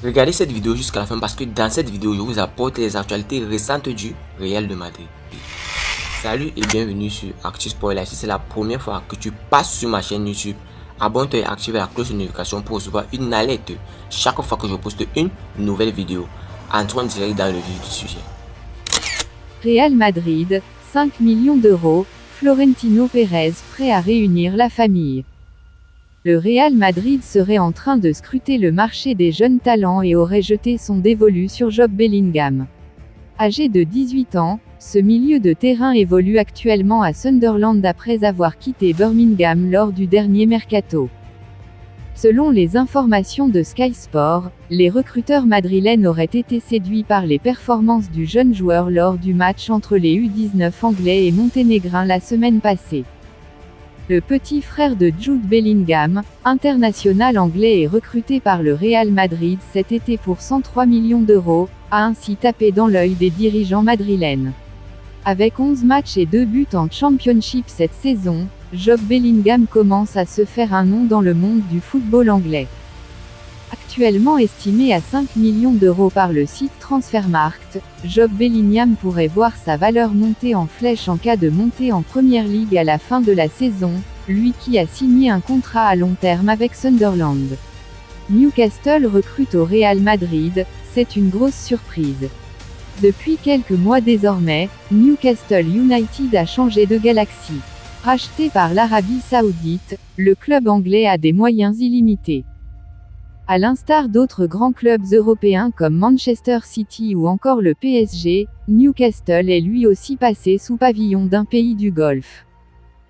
Regardez cette vidéo jusqu'à la fin parce que dans cette vidéo, je vous apporte les actualités récentes du Real de Madrid. Salut et bienvenue sur Actu Spoiler. Si c'est la première fois que tu passes sur ma chaîne YouTube, abonne-toi et active la cloche de notification pour recevoir une alerte chaque fois que je poste une nouvelle vidéo. Entrons direct dans le vif du sujet. Real Madrid, 5 millions d'euros, Florentino Pérez prêt à réunir la famille. Le Real Madrid serait en train de scruter le marché des jeunes talents et aurait jeté son dévolu sur Job Bellingham. Âgé de 18 ans, ce milieu de terrain évolue actuellement à Sunderland après avoir quitté Birmingham lors du dernier mercato. Selon les informations de Sky Sport, les recruteurs madrilènes auraient été séduits par les performances du jeune joueur lors du match entre les U19 anglais et monténégrins la semaine passée. Le petit frère de Jude Bellingham, international anglais et recruté par le Real Madrid cet été pour 103 millions d'euros, a ainsi tapé dans l'œil des dirigeants madrilènes. Avec 11 matchs et 2 buts en Championship cette saison, Job Bellingham commence à se faire un nom dans le monde du football anglais. Actuellement estimé à 5 millions d'euros par le site Transfermarkt, Job Bellingham pourrait voir sa valeur monter en flèche en cas de montée en Premier League à la fin de la saison, lui qui a signé un contrat à long terme avec Sunderland. Newcastle recrute au Real Madrid, c'est une grosse surprise. Depuis quelques mois désormais, Newcastle United a changé de galaxie. Racheté par l'Arabie Saoudite, le club anglais a des moyens illimités. À l'instar d'autres grands clubs européens comme Manchester City ou encore le PSG, Newcastle est lui aussi passé sous pavillon d'un pays du Golfe.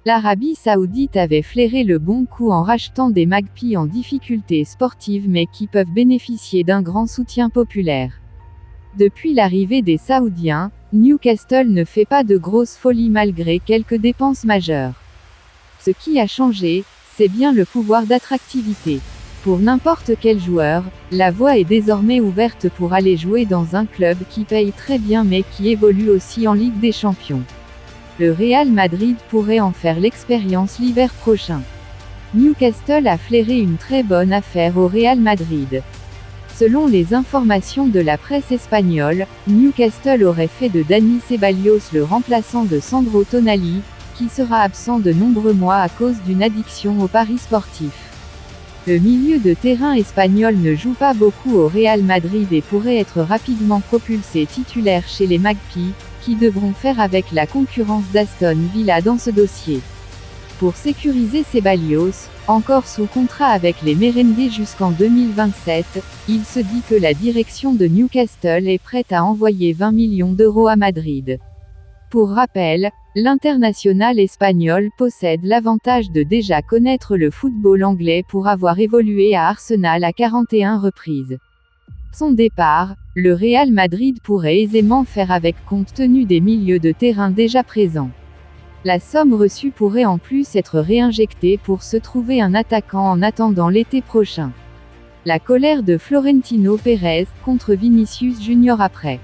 L'Arabie Saoudite avait flairé le bon coup en rachetant des Magpies en difficulté sportive mais qui peuvent bénéficier d'un grand soutien populaire. Depuis l'arrivée des Saoudiens, Newcastle ne fait pas de grosses folies malgré quelques dépenses majeures. Ce qui a changé, c'est bien le pouvoir d'attractivité. Pour n'importe quel joueur, la voie est désormais ouverte pour aller jouer dans un club qui paye très bien mais qui évolue aussi en Ligue des Champions. Le Real Madrid pourrait en faire l'expérience l'hiver prochain. Newcastle a flairé une très bonne affaire au Real Madrid. Selon les informations de la presse espagnole, Newcastle aurait fait de Dani Ceballos le remplaçant de Sandro Tonali, qui sera absent de nombreux mois à cause d'une addiction aux paris sportifs. Le milieu de terrain espagnol ne joue pas beaucoup au Real Madrid et pourrait être rapidement propulsé titulaire chez les Magpies, qui devront faire avec la concurrence d'Aston Villa dans ce dossier. Pour sécuriser Ceballos, encore sous contrat avec les Merengues jusqu'en 2027, il se dit que la direction de Newcastle est prête à envoyer 20 millions d'euros à Madrid. Pour rappel, l'international espagnol possède l'avantage de déjà connaître le football anglais pour avoir évolué à Arsenal à 41 reprises. Son départ, le Real Madrid pourrait aisément faire avec compte tenu des milieux de terrain déjà présents. La somme reçue pourrait en plus être réinjectée pour se trouver un attaquant en attendant l'été prochain. La colère de Florentino Pérez contre Vinicius Junior après.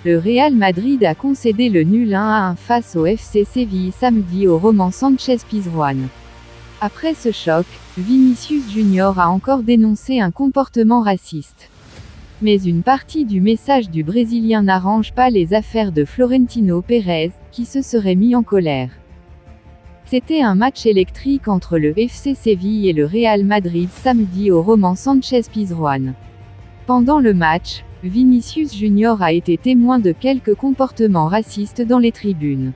Le Real Madrid a concédé le nul 1-1 face au FC Séville samedi au Roman Sánchez Pizjuán. Après ce choc, Vinicius Junior a encore dénoncé un comportement raciste. Mais une partie du message du Brésilien n'arrange pas les affaires de Florentino Pérez, qui se serait mis en colère. C'était un match électrique entre le FC Séville et le Real Madrid samedi au Roman Sánchez Pizjuán. Pendant le match, Vinicius Junior a été témoin de quelques comportements racistes dans les tribunes.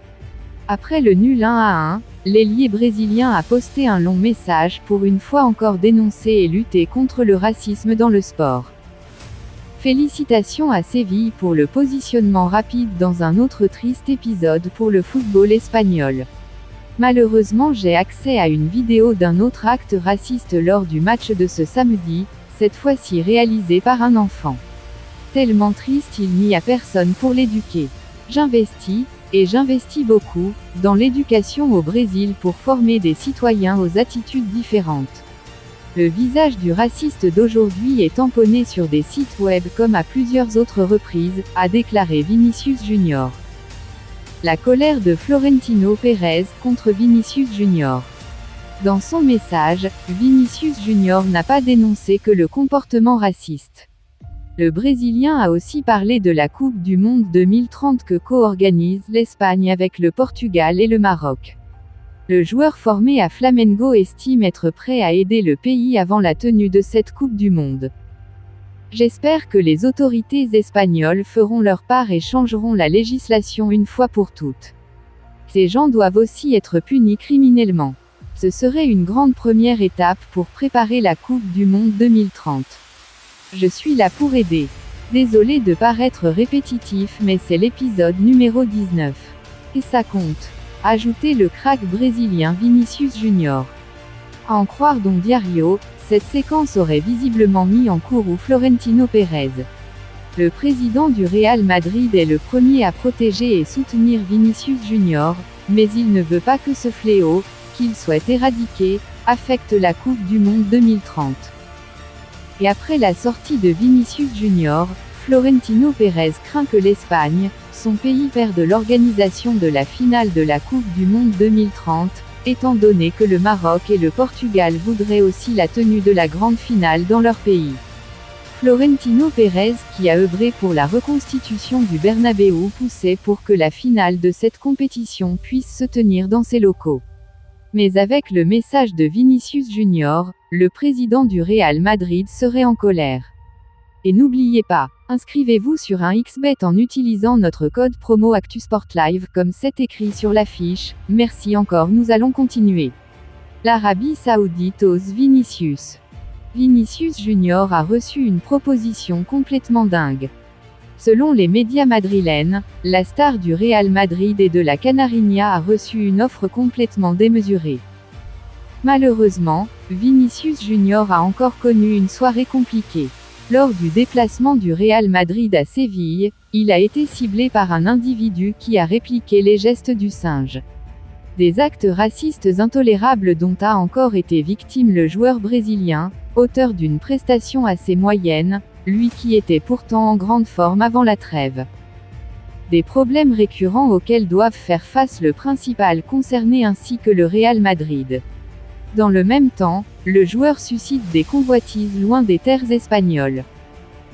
Après le nul 1-1, l'ailier brésilien a posté un long message pour une fois encore dénoncer et lutter contre le racisme dans le sport. Félicitations à Séville pour le positionnement rapide dans un autre triste épisode pour le football espagnol. Malheureusement j'ai accès à une vidéo d'un autre acte raciste lors du match de ce samedi, cette fois-ci réalisé par un enfant. Tellement triste, il n'y a personne pour l'éduquer. J'investis, et j'investis beaucoup, dans l'éducation au Brésil pour former des citoyens aux attitudes différentes. Le visage du raciste d'aujourd'hui est tamponné sur des sites web comme à plusieurs autres reprises, a déclaré Vinicius Junior. La colère de Florentino Pérez contre Vinicius Junior. Dans son message, Vinicius Junior n'a pas dénoncé que le comportement raciste. Le Brésilien a aussi parlé de la Coupe du Monde 2030 que co-organise l'Espagne avec le Portugal et le Maroc. Le joueur formé à Flamengo estime être prêt à aider le pays avant la tenue de cette Coupe du Monde. J'espère que les autorités espagnoles feront leur part et changeront la législation une fois pour toutes. Ces gens doivent aussi être punis criminellement. Ce serait une grande première étape pour préparer la Coupe du Monde 2030. Je suis là pour aider. Désolé de paraître répétitif mais c'est l'épisode numéro 19. Et ça compte. Ajoutez le crack brésilien Vinicius Junior. À en croire Don Diario, cette séquence aurait visiblement mis en courroux Florentino Pérez. Le président du Real Madrid est le premier à protéger et soutenir Vinicius Junior, mais il ne veut pas que ce fléau, qu'il souhaite éradiquer, affecte la Coupe du Monde 2030. Et après la sortie de Vinicius Junior, Florentino Pérez craint que l'Espagne, son pays, perde l'organisation de la finale de la Coupe du Monde 2030, étant donné que le Maroc et le Portugal voudraient aussi la tenue de la grande finale dans leur pays. Florentino Pérez, qui a œuvré pour la reconstitution du Bernabéu, poussait pour que la finale de cette compétition puisse se tenir dans ses locaux. Mais avec le message de Vinicius Junior, le président du Real Madrid serait en colère. Et n'oubliez pas, inscrivez-vous sur un XBet en utilisant notre code promo ActuSportLive comme c'est écrit sur l'affiche. Merci encore, nous allons continuer. L'Arabie Saoudite ose Vinicius. Vinicius Junior a reçu une proposition complètement dingue. Selon les médias madrilènes, la star du Real Madrid et de la Canarinha a reçu une offre complètement démesurée. Malheureusement, Vinicius Junior a encore connu une soirée compliquée. Lors du déplacement du Real Madrid à Séville, il a été ciblé par un individu qui a répliqué les gestes du singe. Des actes racistes intolérables dont a encore été victime le joueur brésilien, auteur d'une prestation assez moyenne, lui qui était pourtant en grande forme avant la trêve. Des problèmes récurrents auxquels doivent faire face le principal concerné ainsi que le Real Madrid. Dans le même temps, le joueur suscite des convoitises loin des terres espagnoles.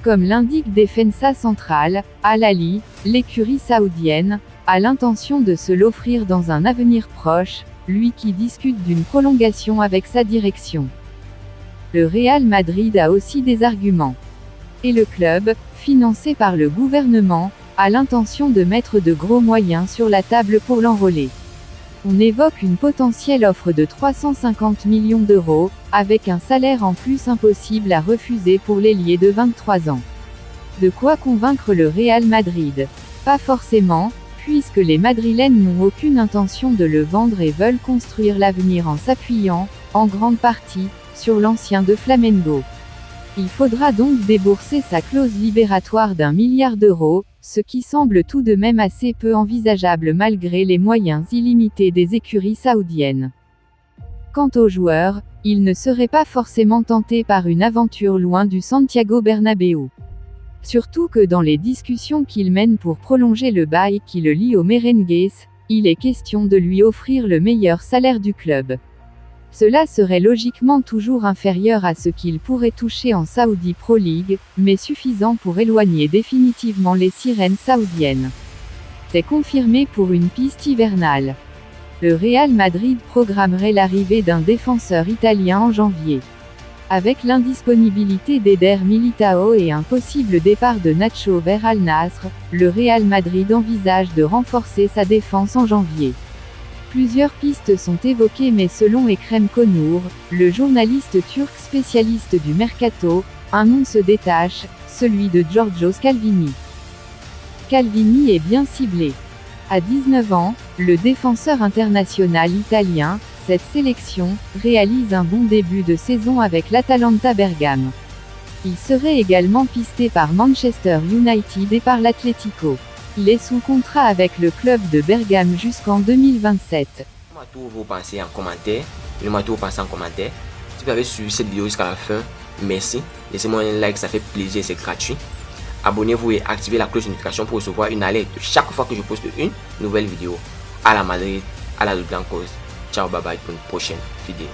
Comme l'indique Defensa Central, Al Ahly, l'écurie saoudienne, a l'intention de se l'offrir dans un avenir proche, lui qui discute d'une prolongation avec sa direction. Le Real Madrid a aussi des arguments. Et le club, financé par le gouvernement, a l'intention de mettre de gros moyens sur la table pour l'enrôler. On évoque une potentielle offre de 350 millions d'euros, avec un salaire en plus impossible à refuser pour l'ailier de 23 ans. De quoi convaincre le Real Madrid? Pas forcément, puisque les Madrilènes n'ont aucune intention de le vendre et veulent construire l'avenir en s'appuyant, en grande partie, sur l'ancien de Flamengo. Il faudra donc débourser sa clause libératoire d'1 milliard d'euros, ce qui semble tout de même assez peu envisageable malgré les moyens illimités des écuries saoudiennes. Quant aux joueurs, ils ne seraient pas forcément tentés par une aventure loin du Santiago Bernabéu. Surtout que dans les discussions qu'il mène pour prolonger le bail qui le lie aux Merengues, il est question de lui offrir le meilleur salaire du club. Cela serait logiquement toujours inférieur à ce qu'il pourrait toucher en Saudi Pro League, mais suffisant pour éloigner définitivement les sirènes saoudiennes. C'est confirmé pour une piste hivernale. Le Real Madrid programmerait l'arrivée d'un défenseur italien en janvier. Avec l'indisponibilité d'Eder Militao et un possible départ de Nacho vers Al Nassr, le Real Madrid envisage de renforcer sa défense en janvier. Plusieurs pistes sont évoquées mais selon Ekrem Konour, le journaliste turc spécialiste du mercato, un nom se détache, celui de Giorgos Calvini. Calvini est bien ciblé. À 19 ans, le défenseur international italien, cette sélection, réalise un bon début de saison avec l'Atalanta Bergame. Il serait également pisté par Manchester United et par l'Atlético. Il est sous contrat avec le club de Bergame jusqu'en 2027. Dites-moi tout vos pensées en commentaire. Dites-moi tout vos pensées en commentaire. Si vous avez suivi cette vidéo jusqu'à la fin, merci. Laissez-moi un like, ça fait plaisir, c'est gratuit. Abonnez-vous et activez la cloche de notification pour recevoir une alerte chaque fois que je poste une nouvelle vidéo. À la Madrid, à la Blancos. Ciao, bye bye pour une prochaine vidéo.